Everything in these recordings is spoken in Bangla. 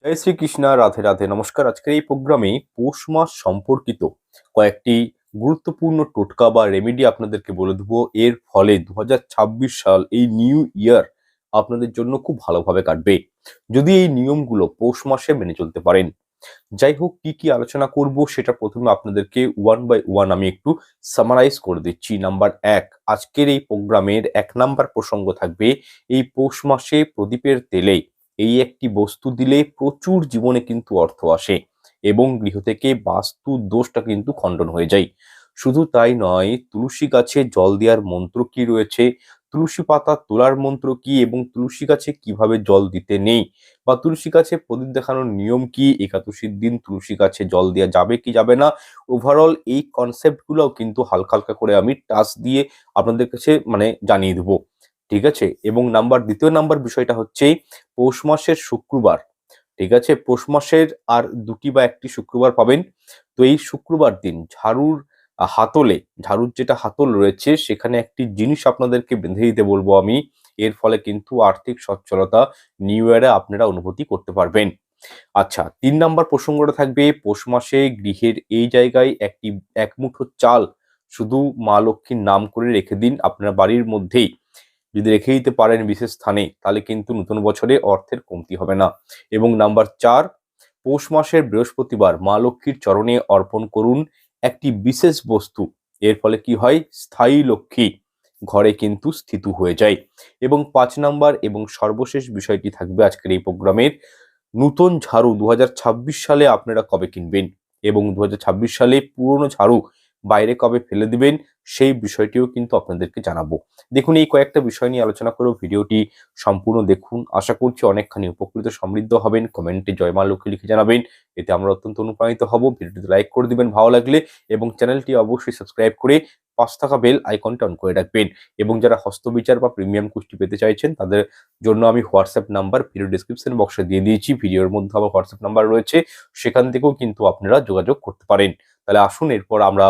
জয় শ্রীকৃষ্ণ, রাধে রাধে। নমস্কার। আজকের এই প্রোগ্রামে পৌষ মাস সম্পর্কিত কয়েকটি গুরুত্বপূর্ণ টোটকা বা রেমেডি আপনাদেরকে বলে দেবো। এর ফলে 2026 সাল, এই নিউ ইয়ার আপনাদের জন্য খুব ভালোভাবে কাটবে যদি এই নিয়মগুলো পৌষ মাসে মেনে চলতে পারেন। যাই হোক, কি কি আলোচনা করব সেটা প্রথমে আপনাদেরকে ওয়ান বাই ওয়ান আমি একটু সামারাইজ করে দিচ্ছি। নাম্বার এক, আজকের এই প্রোগ্রামের 1 নাম্বার প্রসঙ্গ থাকবে এই পৌষ মাসে প্রদীপের তেলে এই একটি বস্তু দিলে প্রচুর জীবনে কিন্তু অর্থ আসে এবং গৃহ থেকে বাস্তু দোষটা কিন্তু খণ্ডন হয়ে যায়। শুধু তাই নয়, তুলসী গাছে জল দেওয়ার মন্ত্র কি রয়েছে, তুলসী পাতা তোলার মন্ত্র কি এবং তুলসী গাছে কিভাবে জল দিতে নেই, বা তুলসী গাছে প্রদীপ দেখানোর নিয়ম কি, একাদশীর দিন তুলসী গাছে জল দেওয়া যাবে কি যাবে না, ওভারঅল এই কনসেপ্ট গুলোও কিন্তু হালকা হালকা করে আমি টাচ দিয়ে আপনাদের কাছে জানিয়ে দেবো। ঠিক আছে। এবং দ্বিতীয় নাম্বার বিষয়টা হচ্ছে পৌষ মাসের শুক্রবার। ঠিক আছে, পৌষ মাসের আর 2টি বা 1টি শুক্রবার পাবেন। তো এই শুক্রবার দিন ঝাড়ুর যেটা হাতল রয়েছে সেখানে একটি জিনিস আপনাদেরকে বেঁধে দিতে বলবো আমি। এর ফলে কিন্তু আর্থিক সচ্ছলতা নিউ ইয়ারে আপনারা অনুভূতি করতে পারবেন। আচ্ছা, 3 নাম্বার প্রসঙ্গটা থাকবে পৌষ মাসে গৃহের এই জায়গায় এক মুঠো চাল শুধু মা লক্ষ্মীর নাম করে রেখে দিন আপনার বাড়ির মধ্যেই। যদি রেখে দিতে পারেন বিশেষ স্থানে, তাহলে কিন্তু নতুন বছরে অর্থের কমতি হবে না। এবং নাম্বার 4, পৌষ মাসের বৃহস্পতিবার মা লক্ষ্মীর চরণে অর্পণ করুন একটি বিশেষ বস্তু। এর ফলে কি হয়, স্থায়ী লক্ষ্মী ঘরে কিন্তু স্থিত হয়ে যায়। এবং 5 নাম্বার এবং সর্বশেষ বিষয়টি থাকবে আজকের এই প্রোগ্রামের, নতুন ঝাড়ু 2026 সালে আপনারা কবে কিনবেন এবং 2026 সালে পুরনো ঝাড়ু বাইরে কবে ফেলে দিবেন, সেই বিষয়টিও কিন্তু আপনাদেরকে জানাবো। দেখুন, এই কয়েকটা বিষয় নিয়ে আলোচনা করে ভিডিওটি সম্পূর্ণ দেখুন। আশা করছি অনেকখানি উপকৃত সমৃদ্ধ হবেন। কমেন্টে জয় মা লক্ষ্মী লিখে জানাবেন, এতে আমরা অত্যন্ত অনুপ্রাণিত হব। ভিডিওটি লাইক করে দিবেন ভালো লাগলে এবং চ্যানেলটি অবশ্যই সাবস্ক্রাইব করে পাশে থাকা বেল আইকনটা অন করে রাখবেন। এবং যারা হস্তবিচার বা প্রিমিয়াম কুষ্টি পেতে চাইছেন তাদের জন্য আমি হোয়াটসঅ্যাপ নাম্বার ভিডিও ডিসক্রিপশন বক্সে দিয়ে দিয়েছি। ভিডিওর মধ্যে আমার হোয়াটসঅ্যাপ নাম্বার রয়েছে, সেখান থেকেও কিন্তু আপনারা যোগাযোগ করতে পারেন। তাহলে আসুন এরপর আমরা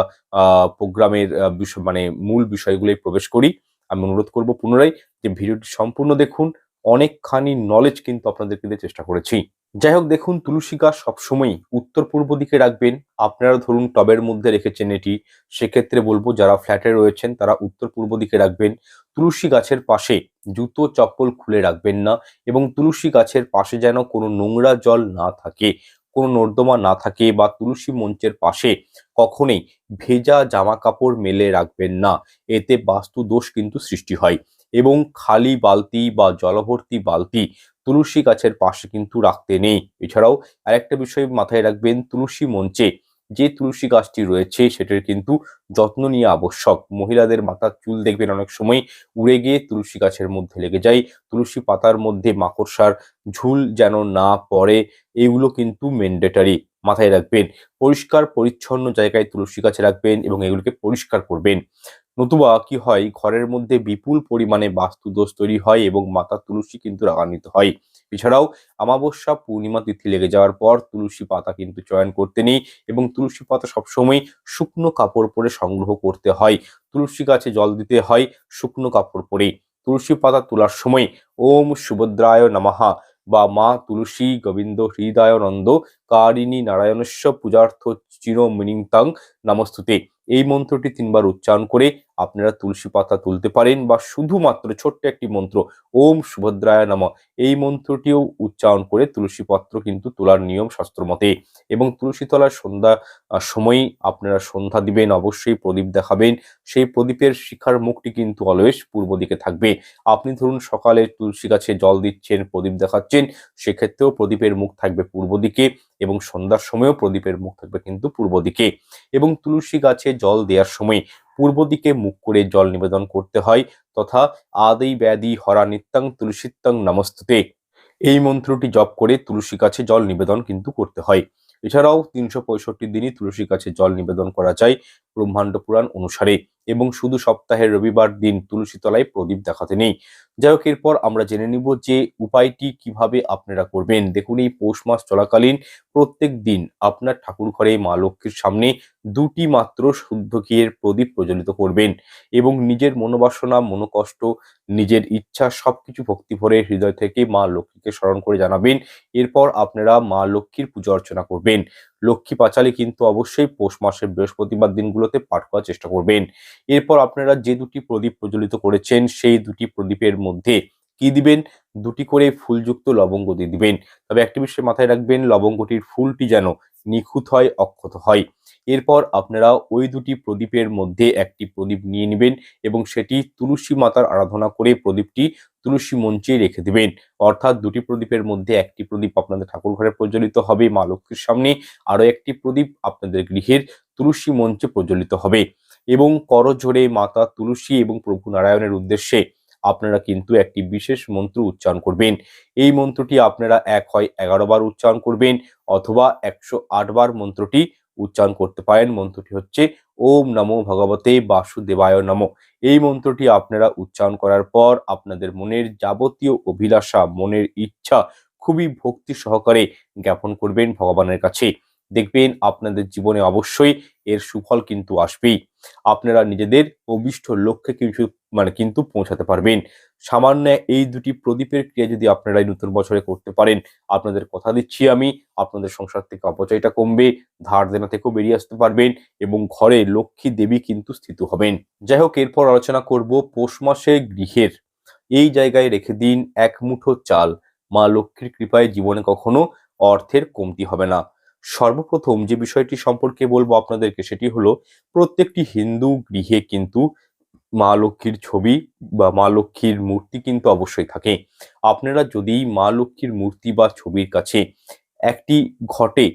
প্রোগ্রামের বিষয় মূল বিষয়গুলোই প্রবেশ করি। আমি অনুরোধ করব পুনরায় যে ভিডিওটি সম্পূর্ণ দেখুন। অনেকখানি নলেজ কিন্তু আপনাদেরকে দিয়ে চেষ্টা করেছি। যাই হোক, দেখুন, তুলসী গাছ সবসময় উত্তর পূর্ব দিকে রাখবেন। আপনারা ধরুন টবের মধ্যে রেখেছেন এটি, সেক্ষেত্রে বলবো যারা ফ্ল্যাটে রয়েছেন তারা উত্তর পূর্ব দিকে রাখবেন। তুলসী গাছের পাশে জুতো চপ্পল খুলে রাখবেন না এবং তুলসী গাছের পাশে যেন কোনো নোংরা জল না থাকে, কোনো নর্দমা না থাকে, বা তুলসী মঞ্চের পাশে কখনোই ভেজা জামা কাপড় মেলে রাখবেন না, এতে বাস্তু দোষ কিন্তু সৃষ্টি হয়। এবং খালি বালতি বা জলভর্তি বালতি তুলসী গাছের পাশে কিন্তু রাখতে নেই। এছাড়াও আরেকটা বিষয় মাথায় রাখবেন, তুলসী মঞ্চে যে তুলসী গাছটি রয়েছে সেটার কিন্তু যত্ন নেওয়া আবশ্যক। মহিলাদের মাথার চুল দেখবেন অনেক সময় উড়ে গিয়ে তুলসী গাছের মধ্যে লেগে যায়, তুলসী পাতার মধ্যে মাকড়সার ঝুল যেন না পড়ে, এগুলো কিন্তু ম্যান্ডেটারি, মাথায় রাখবেন। পরিষ্কার পরিচ্ছন্ন জায়গায় তুলসী গাছ রাখবেন এবং এগুলোকে পরিষ্কার করবেন। নতুবা কি হয়, ঘরের মধ্যে বিপুল পরিমাণে বাস্তু দোষ তৈরি হয় এবং মাতা তুলসী কিন্তু রাগান্বিত হয়। এছাড়াও অমাবস্যা পূর্ণিমা তিথি লেগে যাওয়ার পর তুলসী পাতা কিন্তু চয়ন করতে নেই এবং তুলসী পাতা সবসময় শুকনো কাপড় পরে সংগ্রহ করতে হয়। তুলসী গাছে জল দিতে হয় শুকনো কাপড় পরে। তুলসী পাতা তোলার সময় ওম সুভদ্রায় নমঃ বা মা তুলসী গোবিন্দ হৃদয়ানন্দ কারিণী নারায়ণস্য পূজার্থ চিরমিনিংতাং নমস্তুতে, এই মন্ত্রটি 3বার উচ্চারণ করে আপনারা তুলসী পাতা তুলতে পারেন। বা শুধুমাত্র ছোট্ট একটি মন্ত্র ওম সুভদ্রায় নমঃ, এই মন্ত্রটিও উচ্চারণ করে তুলসী পত্র কিন্তু তোলার নিয়ম শাস্ত্র মতে। এবং তুলসী তলার সময় আপনারা সন্ধ্যা দিবেন, অবশ্যই প্রদীপ দেখাবেন। সেই প্রদীপের শিখার মুখটি কিন্তু অলওয়েজ পূর্ব দিকে থাকবে। আপনি ধরুন সকালে তুলসী গাছে জল দিচ্ছেন, প্রদীপ দেখাচ্ছেন, সেক্ষেত্রেও প্রদীপের মুখ থাকবে পূর্ব দিকে এবং সন্ধ্যার সময়ও প্রদীপের মুখ থাকবে কিন্তু পূর্ব দিকে। এবং তুলসী গাছে জল দেওয়ার সময় পূর্ব দিকে মুখ করে জল নিবেদন করতে হয়। তথা আদি ব্যাধি হরা নিত্যং তুলসিত্যং নমস্তুতে, এই মন্ত্রটি জপ করে তুলসী গাছে জল নিবেদন কিন্তু করতে হয়। এছাড়াও 365 দিনই তুলসী গাছে জল নিবেদন করা যায় ব্রহ্মাণ্ড পুরাণ অনুসারে। এবং শুধু সপ্তাহের রবিবার দিন তুলসী তলায় প্রদীপ দেখাতে নেই। যাই হোক, এরপর আমরা জেনে নিব যে উপায়টি কিভাবে আপনারা করবেন। দেখুন, এই পৌষ মাস চলাকালীন প্রত্যেক দিন আপনার ঠাকুর ঘরে মা লক্ষ্মীর সামনে 2টি মাত্র শুদ্ধ ঘিয়ের প্রদীপ প্রজ্বলিত করবেন এবং নিজের মনোবাসনা, মনোকষ্ট, নিজের ইচ্ছা সবকিছু ভক্তি ভরে হৃদয় থেকে মা লক্ষ্মীকে স্মরণ করে জানাবেন। এরপর আপনারা মা লক্ষ্মীর পূজা অর্চনা করবেন। লক্ষ্মী পাঁচালী কিন্তু অবশ্যই পৌষ মাসের বৃহস্পতিবার দিনগুলোতে পাঠ করার চেষ্টা করবেন। এরপর আপনারা যে 2টি প্রদীপ প্রজ্বলিত করেছেন সেই 2টি প্রদীপের মধ্যে কি দিবেন? 2টি করে ফুলযুক্ত লবঙ্গ দিয়ে দিবেন। তবে একটি বিষয় মাথায় রাখবেন, লবঙ্গটির ফুলটি যেন নিখুঁত হয়, অক্ষত হয়। এরপর আপনারা ওই 2টি প্রদীপের মধ্যে একটি প্রদীপ নিয়ে নেবেন এবং সেটি তুলসী মাতার আরাধনা করে প্রদীপটি তুলসী মঞ্চে রেখে দিবেন। অর্থাৎ 2টি প্রদীপের মধ্যে একটি প্রদীপ আপনাদের ঠাকুর ঘরে প্রজ্বলিত হবে মা লক্ষ্মীর সামনে, আরো একটি প্রদীপ আপনাদের গৃহের তুলসী মঞ্চে প্রজ্বলিত হবে এবং করজোড়ে মাতা তুলসী এবং প্রভু নারায়ণের উদ্দেশ্যে আপনারা কিন্তু একটি বিশেষ মন্ত্র উচ্চারণ করবেন। এই মন্ত্রটি আপনারা হয় 11 বার উচ্চারণ করবেন অথবা 108 বার মন্ত্রটি উচ্চারণ করতে পারেন। মন্ত্রটি হচ্ছে ওম নমো ভগবতে বাসুদেবায় নমঃ। এই মন্ত্রটি আপনারা উচ্চারণ করার পর আপনাদের মনের যাবতীয় অভিলাষা, মনের ইচ্ছা খুবই ভক্তি সহকারে জ্ঞাপন করবেন ভগবানের কাছে। দেখবেন আপনাদের জীবনে অবশ্যই এর সুফল কিন্তু আসবেই। আপনারা নিজেদের অভিষ্ট লক্ষ্যে কিন্তু পৌঁছাতে পারবেন। সামান্য এই 2টি প্রদীপের ক্রিয়া যদি আপনারা এই নতুন বছরে করতে পারেন, আপনাদের কথা দিচ্ছি আমি, আপনাদের সংসার থেকে অপচয়টা কমবে, ধার দেনা থেকেও বেরিয়ে আসতে পারবেন এবং ঘরে লক্ষ্মী দেবী কিন্তু স্থিত হবেন। যাই হোক, এরপর আলোচনা করব পৌষ মাসে গৃহের এই জায়গায় রেখে দিন 1 মুঠো চাল। মা লক্ষ্মীর কৃপায় জীবনে কখনো অর্থের কমতি হবে না। সর্বপ্রথম যে বিষয়টি সম্পর্কে বলবো আপনাদেরকে সেটি হলো, প্রত্যেকটি হিন্দু গৃহে কিন্তু মা লক্ষ্মীর ছবি বা মা লক্ষ্মীর মূর্তি কিন্তু অবশ্যই থাকে। আপনারা যদি মা লক্ষ্মীর মূর্তি বা ছবির কাছে একটি ঘটে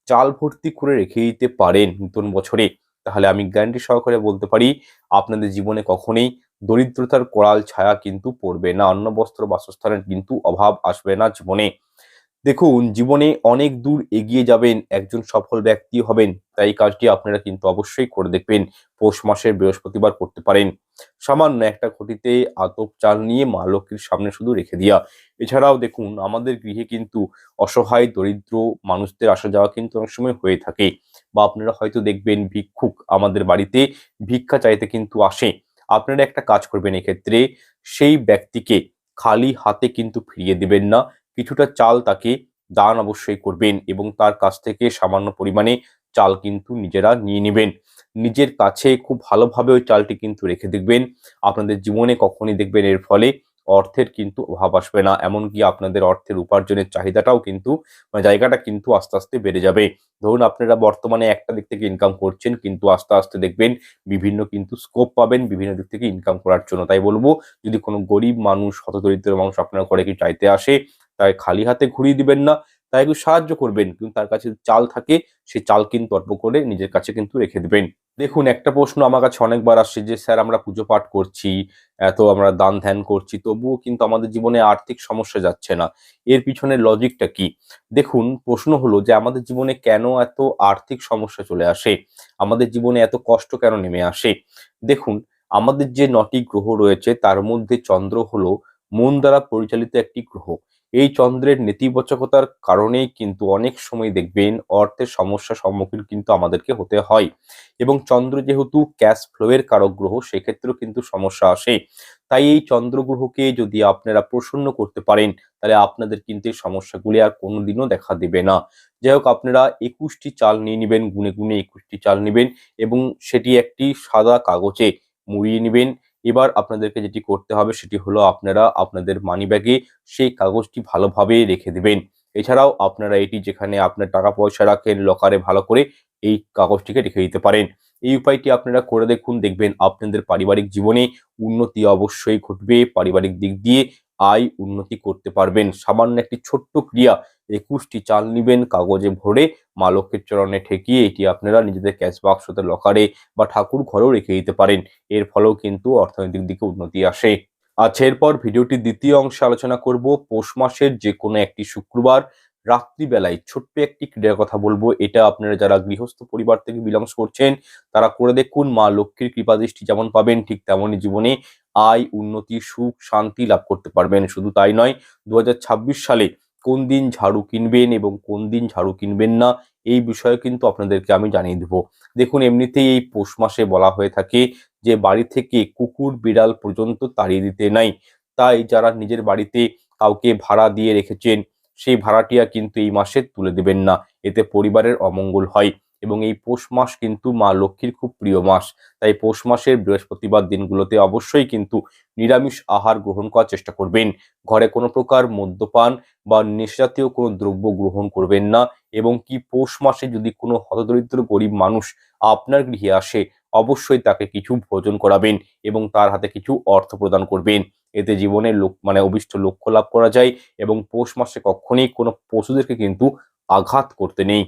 চাল ভর্তি করে রেখে দিতে পারেন নতুন বছরে, তাহলে আমি গ্যারান্টি সহকারে বলতে পারি আপনাদের জীবনে কখনোই দরিদ্রতার করাল ছায়া কিন্তু পড়বে না, অন্ন বস্ত্র বাসস্থানের কিন্তু অভাব আসবে না জীবনে। দেখুন, জীবনে অনেক দূর এগিয়ে যাবেন, একজন সফল ব্যক্তি হবেন, তাই এই কাজটি আপনারা কিন্তু অবশ্যই করে দেখবেন। পৌষ মাসের বৃহস্পতিবার করতে পারেন। সামান্য একটা ঘটিতে আতপ চাল নিয়ে মা লক্ষ্মীর সামনে শুধু রেখে দেওয়া। এছাড়াও দেখুন, আমাদের গৃহে কিন্তু অসহায় দরিদ্র মানুষদের আসা যাওয়া কিন্তু অনেক সময় হয়ে থাকে, বা আপনারা হয়তো দেখবেন ভিক্ষুক আমাদের বাড়িতে ভিক্ষা চাইতে কিন্তু আসে। আপনারা একটা কাজ করবেন এক্ষেত্রে, সেই ব্যক্তিকে খালি হাতে কিন্তু ফিরিয়ে দিবেন না, কিছুটা চাল তাকে দান অবশ্যই করবেন এবং তার কাছ থেকে সামান্য পরিমাণে চাল কিন্তু নিজেরা নিয়ে নেবেন। নিজের কাছে খুব ভালোভাবে ওই চালটি কিন্তু রেখে দেখবেন, আপনাদের জীবনে কখনই দেখবেন এর ফলে অর্থের কিন্তু অভাব আসবে না, এমনকি আপনাদের অর্থের উপার্জনের চাহিদাটাও কিন্তু জায়গাটা কিন্তু আস্তে আস্তে বেড়ে যাবে। ধরুন, আপনারা বর্তমানে একটা দিক থেকে ইনকাম করছেন, কিন্তু আস্তে আস্তে দেখবেন বিভিন্ন কিন্তু স্কোপ পাবেন বিভিন্ন দিক থেকে ইনকাম করার জন্য। তাই বলবো, যদি কোনো গরিব মানুষ, হতদরিদ্র মানুষ আপনার ঘরে কি চাইতে আসে, তাই খালি হাতে ঘুরিয়ে দিবেন না, তাই একটু সাহায্য করবেন। কিন্তু তার কাছে চাল থাকে, সেই চাল কিন্তু অল্প করে নিজের কাছে কিন্তু রেখে দিবেন। দেখুন, একটা প্রশ্ন আমার কাছে অনেকবার আসছে যে স্যার, আমরা পুজো পাঠ করছি, এত আমরা দান ধ্যান করছি, তবুও কিন্তু আমাদের জীবনে আর্থিক সমস্যা যাচ্ছে না, এর পিছনে লজিকটা কি? দেখুন, প্রশ্ন হলো যে আমাদের জীবনে কেন এত আর্থিক সমস্যা চলে আসে, আমাদের জীবনে এত কষ্ট কেন নেমে আসে? দেখুন, আমাদের যে 9টি গ্রহ রয়েছে তার মধ্যে চন্দ্র হলো মন দ্বারা পরিচালিত একটি গ্রহ। এই চন্দ্রের নেতিবাচকতার কারণেই কিন্তু অনেক সময় দেখবেন অর্থের সমস্যার সম্মুখীন কিন্তু আমাদেরকে হতে হয় এবং চন্দ্র যেহেতু ক্যাশ ফ্লো এর কারক গ্রহ, সেক্ষেত্রেও কিন্তু সমস্যা আসে। তাই এই চন্দ্র গ্রহকে যদি আপনারা প্রসন্ন করতে পারেন, তাহলে আপনাদের কিন্তু এই সমস্যাগুলি আর কোনোদিনও দেখা দিবে না। যাই হোক, আপনারা 21টি চাল নিয়ে নেবেন, গুনে গুনে 21টি চাল নেবেন এবং সেটি একটি সাদা কাগজে মুড়িয়ে নেবেন। এবার আপনাদেরকে যেটি করতে হবে সেটি হলো, আপনারা আপনাদের মানিব্যাগে সেই কাগজটি ভালোভাবে রেখে দেবেন। এছাড়াও আপনারা এটি যেখানে আপনার টাকা পয়সা রাখেন লকারে ভালো করে এই কাগজটিকে রেখে দিতে পারেন। এই উপায়টি আপনারা করে দেখুন, দেখবেন আপনাদের পারিবারিক জীবনে উন্নতি অবশ্যই ঘটবে, পারিবারিক দিক দিয়ে আয় উন্নতি করতে পারবেন। সামান্য একটি ছোট্ট ক্রিয়া, 21টি চাল নিবেন, কাগজে ভরে মা লক্ষ্মীর চরণে ঠেকিয়ে এটি আপনারা নিজেদের ক্যাশ বাক্সতে, লকারে বা ঠাকুর ঘরেও রেখে দিতে পারেন। এর ফলেও কিন্তু অর্থনৈতিক দিকে উন্নতি আসে। আচ্ছা, এরপর ভিডিওটির দ্বিতীয় অংশে আলোচনা করব পৌষ মাসের যে কোনো একটি শুক্রবার রাত্রিবেলায় ছোট্ট একটি ক্রীড়ার কথা বলবো, এটা আপনারা যারা গৃহস্থ পরিবার থেকে বিলংস করছেন তারা করে দেখুন। মা লক্ষ্মীর কৃপা দৃষ্টি যেমন পাবেন, ঠিক তেমনই জীবনে আয়, উন্নতি, সুখ, শান্তি লাভ করতে পারবেন। শুধু তাই নয়, 2026 সালে কোন দিন ঝাড়ু কিনবেন এবং কোন দিন ঝাড়ু কিনবেন না, এই বিষয়ে কিন্তু আপনাদেরকে আমি জানিয়ে দেবো। দেখুন, এমনিতেই এই পৌষ মাসে বলা হয়ে থাকে যে বাড়ি থেকে কুকুর বিড়াল পর্যন্ত তাড়িয়ে দিতে নাই। তাই যারা নিজের বাড়িতে কাউকে ভাড়া দিয়ে রেখেছেন, সেই ভাড়াটিয়া কিন্তু এই মাসে তুলে দেবেন না, এতে পরিবারের অমঙ্গল হয়। এবং এই পৌষ মাস কিন্তু মা লক্ষ্মীর খুব প্রিয় মাস। তাই পৌষ মাসের বৃহস্পতিবার দিনগুলোতে অবশ্যই কিন্তু নিরামিষ আহার গ্রহণ করার চেষ্টা করবেন। ঘরে কোনো প্রকার মদ্যপান বা নেশাজাতীয় কোনো দ্রব্য গ্রহণ করবেন না। এবং কি পৌষ মাসে যদি কোনো হতদরিদ্র গরিব মানুষ আপনার গৃহে আসে, অবশ্যই তাকে কিছু ভোজন করাবেন এবং তার হাতে কিছু অর্থ প্রদান করবেন। এতে জীবনের অভিষ্ট লক্ষ্য লাভ করা যায়। এবং পৌষ মাসে কখনোই কোনো পশুদেরকে কিন্তু আঘাত করতে নেই।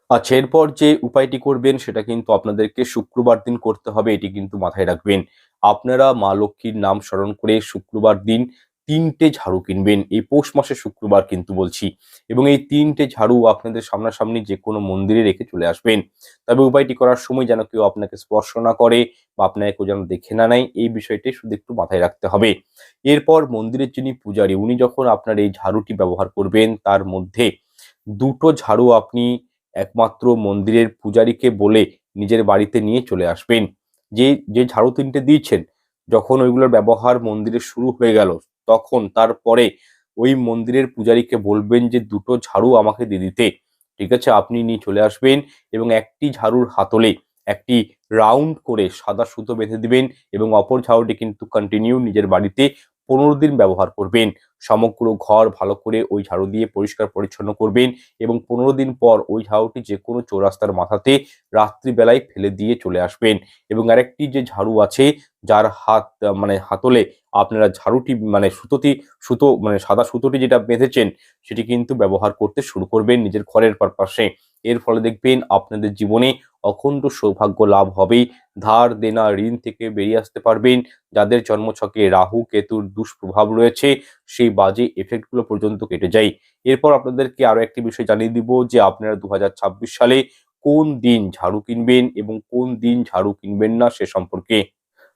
আচ্ছা, এরপর যে উপায়টি করবেন সেটা কিন্তু আপনাদেরকে শুক্রবার দিন করতে হবে, এটি কিন্তু মাথায় রাখবেন। আপনারা মা লক্ষ্মীর নাম স্মরণ করে শুক্রবার দিন 3টে ঝাড়ু কিনবেন, এই পৌষ মাসের শুক্রবার কিন্তু বলছি। এবং এই 3টে ঝাড়ু আপনাদের সামনাসামনি যে কোনো মন্দিরে রেখে চলে আসবেন। তবে উপায়টি করার সময় যেন কেউ আপনাকে স্পর্শ না করে বা আপনাকে কেউ যেন দেখে না নেয়, এই বিষয়টি শুধু একটু মাথায় রাখতে হবে। এরপর মন্দিরের যিনি পূজারী, উনি যখন আপনার এই ঝাড়ুটি ব্যবহার করবেন, তার মধ্যে 2টো ঝাড়ু আপনি একমাত্র মন্দিরের পূজারীকে বলে নিজের বাড়িতে নিয়ে চলে আসবেন। যে যে ঝাড়ু 3টে দিয়েছেন, যখন ওইগুলোর ব্যবহার মন্দিরে শুরু হয়ে গেল, তখন তারপরে ওই মন্দিরের পূজারীকে বলবেন যে 2টো ঝাড়ু আমাকে দিয়ে দিতে। ঠিক আছে? আপনি নিয়ে চলে আসবেন এবং একটি ঝাড়ুর হাতলে একটি রাউন্ড করে সাদা সুতো বেঁধে দিবেন এবং অপর ঝাড়ুটি কিন্তু কন্টিনিউ নিজের বাড়িতে 15 দিন ব্যবহার করবেন। সমগ্র ঘর ভালো করে ওই ঝাড়ু দিয়ে পরিষ্কার পরিচ্ছন্ন করবেন এবং 15 দিন পর ওই ঝাড়ুটি যে কোনো চৌরাস্তার মাথাতে রাত্রিবেলায় ফেলে দিয়ে চলে আসবেন। এবং আরেকটি যে ঝাড়ু আছে, যার হাতলে আপনারা ঝাড়ুটি সাদা সুতোটি যেটা বেঁধেছেন, সেটি কিন্তু ব্যবহার করতে শুরু করবেন নিজের ঘরের পারপাসে। এর ফলে দেখবেন আপনাদের জীবনে অখণ্ড সৌভাগ্য লাভ হবেই। ধার দেনা ঋণ থেকে বেরিয়ে আসতে পারবেন। যাদের জন্মছকে রাহু কেতুর দুষ্প্রভাব রয়েছে, সেই বাজে এফেক্ট গুলো পর্যন্ত কেটে যায়। এরপর আপনাদেরকে আরো একটি বিষয় জানিয়ে দিব যে আপনারা 2026 সালে কোন দিন ঝাড়ু কিনবেন এবং কোন দিন ঝাড়ু কিনবেন না সে সম্পর্কে।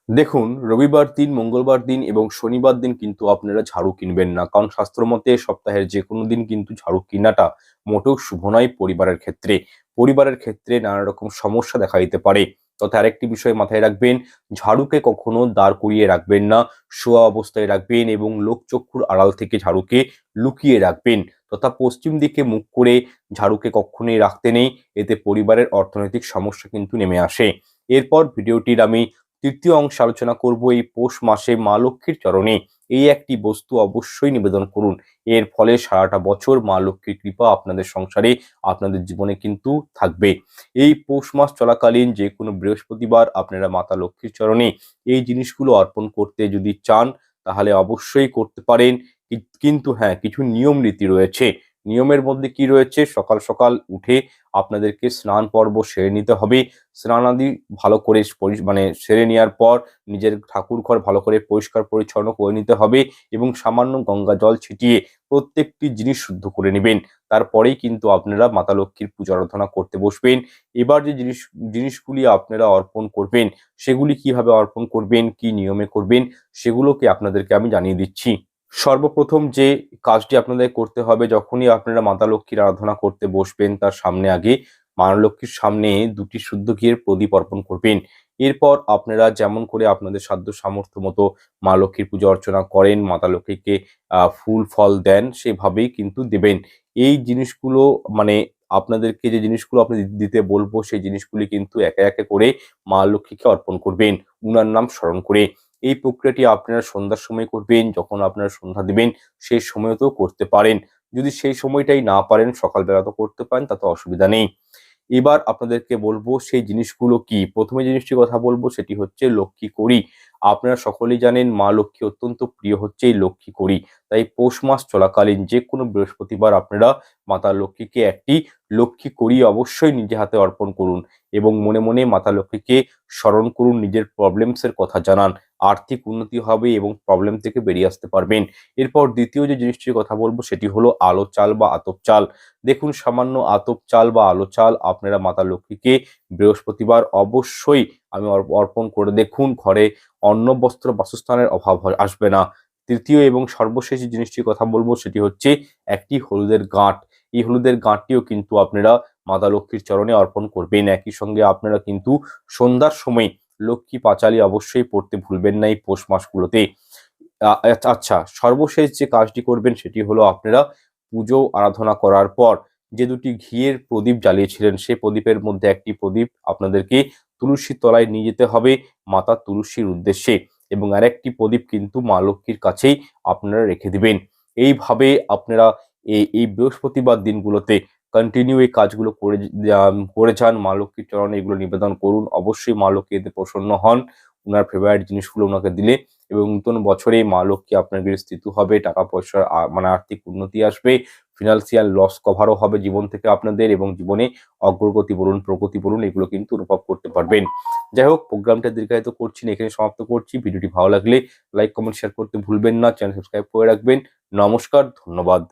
দেখুন, রবিবার দিন, মঙ্গলবার দিন এবং শনিবার দিন কিন্তু আপনারা ঝাড়ু কিনবেন না, কারণ শাস্ত্র মতে সপ্তাহের যে কোনো দিন কিন্তু ঝাড়ু কেনাটা মোটেও শুভ নয় পরিবারের ক্ষেত্রে। পরিবারের ক্ষেত্রে নানা রকম সমস্যা দেখা দিতে পারে। তথা আরেকটি বিষয় মাথায় রাখবেন, ঝাড়ুকে কখনো দাঁড় করিয়ে রাখবেন না, শোয়া অবস্থায় রাখবেন এবং লোকচক্ষুর আড়াল থেকে ঝাড়ুকে লুকিয়ে রাখবেন। তথা পশ্চিম দিকে মুখ করে ঝাড়ুকে কখনোই রাখতে নেই, এতে পরিবারের অর্থনৈতিক সমস্যা কিন্তু নেমে আসে। এরপর ভিডিওটির আমি তৃতীয় অংশে আলোচনা করব এই পৌষ মাসে মা লক্ষ্মীর চরণে এই একটি বস্তু অবশ্যই নিবেদন করুন। এর ফলে সারাটা বছর মা লক্ষ্মীর কৃপা আপনাদের সংসারে, আপনাদের জীবনে কিন্তু থাকবে। এই পৌষ মাস চলাকালীন যে কোনো বৃহস্পতিবার আপনারা মাতা লক্ষ্মীর চরণে এই জিনিসগুলো অর্পণ করতে যদি চান, তাহলে অবশ্যই করতে পারেন। কিন্তু হ্যাঁ, কিছু নিয়ম রীতি রয়েছে। নিয়মের মধ্যে কি রয়েছে, সকাল সকাল উঠে আপনাদেরকে স্নান পর্ব সেরে নিতে হবে। স্নানাদি ভালো করে সেরে নেওয়ার পর নিজের ঠাকুর ঘর ভালো করে পরিষ্কার পরিচ্ছন্ন করে নিতে হবে এবং সামান্য গঙ্গা জল ছিটিয়ে প্রত্যেকটি জিনিস শুদ্ধ করে নেবেন। তারপরেই কিন্তু আপনারা মাতা লক্ষ্মীর পূজা আরাধনা করতে বসবেন। এবার যে জিনিসগুলি আপনারা অর্পণ করবেন, সেগুলি কিভাবে অর্পণ করবেন, কি নিয়মে করবেন, সেগুলোকে আপনাদেরকে আমি জানিয়ে দিচ্ছি। সর্বপ্রথম যে কাজটি আপনাদের করতে হবে, যখনই আপনারা মাতা লক্ষ্মীর আরাধনা করতে বসবেন, তার সামনে আগে মা লক্ষ্মীর সামনে 2টি শুদ্ধ ঘিয়ের প্রদীপ অর্পণ করবেন। এরপর আপনারা যেমন করে আপনাদের সাধ্য সামর্থ্য মতো মা লক্ষ্মীর পূজা অর্চনা করেন, মাতা লক্ষ্মীকে ফুল ফল দেন, সেভাবেই কিন্তু দেবেন। এই জিনিসগুলো মানে আপনাদেরকে যে জিনিসগুলো আপনি দিতে বলবো, সেই জিনিসগুলি কিন্তু একে একে করে মা লক্ষ্মীকে অর্পণ করবেন উনার নাম স্মরণ করে। এই প্রক্রিয়াটি আপনারা সন্ধ্যার সময় করবেন। যখন আপনারা সন্ধ্যা দিবেন সেই সময়তেও করতে পারেন। যদি সেই সময়টাই না পারেন, সকালবেলা তো করতে পারেন, তাতে অসুবিধা নেই। এবার আপনাদেরকে বলবো সেই জিনিসগুলো কি। প্রথমে জিনিসটির কথা বলবো সেটি হচ্ছে লক্ষ্মী কড়ি। আপনারা সকলেই জানেন মা লক্ষ্মী অত্যন্ত প্রিয় হচ্ছে এই লক্ষ্মী কড়ি। তাই পৌষ মাস চলাকালীন যে কোনো বৃহস্পতিবার আপনারা মাতা লক্ষ্মীকে একটি লক্ষ্মী কড়ি অবশ্যই নিজে হাতে অর্পণ করুন এবং মনে মনে মাতা লক্ষ্মীকে স্মরণ করুন, নিজের প্রবলেমসের কথা জানান। আর্থিক উন্নতি হবে এবং প্রবলেম থেকে বেরিয়ে আসতে পারবেন। এরপর দ্বিতীয় যে জিনিসটির কথা বলবো সেটি হলো আলো চাল বা আতপ চাল। দেখুন, সামান্য আতপ চাল বা আলো চাল আপনারা মাতা লক্ষ্মীকে বৃহস্পতিবার অবশ্যই অর্পণ করে দেখুন। ঘরে অন্ন, বস্ত্র, বাসস্থানের অভাব আসবে না। তৃতীয় এবং সর্বশেষ যে জিনিসটির কথা বলবো সেটি হচ্ছে একটি হলুদের গাঁট। এই হলুদের গাঁটটিও কিন্তু আপনারা মাতা লক্ষ্মীর চরণে অর্পণ করবেন। একই সঙ্গে আপনারা কিন্তু সন্ধ্যার সময় লক্ষ্মী পাঁচালী অবশ্যই পড়তে ভুলবেন না এই পৌষ মাসগুলোতে। আচ্ছা, সর্বশেষ যে কাজটি করবেন সেটি হলো আপনারা পুজো আরাধনা করার পর যে দুটি ঘিয়ের প্রদীপ জ্বালিয়েছিলেন সেই প্রদীপের মধ্যে একটি প্রদীপ আপনাদেরকে তুলসীর তলায় নিয়ে যেতে হবে মাতা তুলসীর উদ্দেশ্যে, এবং আরেকটি প্রদীপ কিন্তু মা লক্ষ্মীর কাছেই আপনারা রেখে দিবেন। এইভাবে আপনারা এই বৃহস্পতিবার দিনগুলোতে কন্টিনিউ এই কাজগুলো করে যান। মা লক্ষ্মীর চরণে এগুলো নিবেদন করুন। অবশ্যই মা লক্ষ্মী এতে প্রসন্ন হন ওনার ফেভারিট জিনিসগুলো ওনাকে দিলে, এবং নতুন বছরে মা লক্ষ্মী আপনার গৃহে স্থিত হবে, টাকা পয়সার মানে আর্থিক উন্নতি আসবে, ফিনান্সিয়াল লস কভারও হবে জীবন থেকে আপনাদের, এবং জীবনে অগ্রগতি বলুন, প্রগতি বলুন, এগুলো কিন্তু অনুভব করতে পারবেন। যাই হোক, প্রোগ্রামটা দীর্ঘায়িত করছি না, এখানে সমাপ্ত করছি। ভিডিওটি ভালো লাগলে লাইক, কমেন্ট, শেয়ার করতে ভুলবেন না। চ্যানেল সাবস্ক্রাইব করে রাখবেন। নমস্কার, ধন্যবাদ।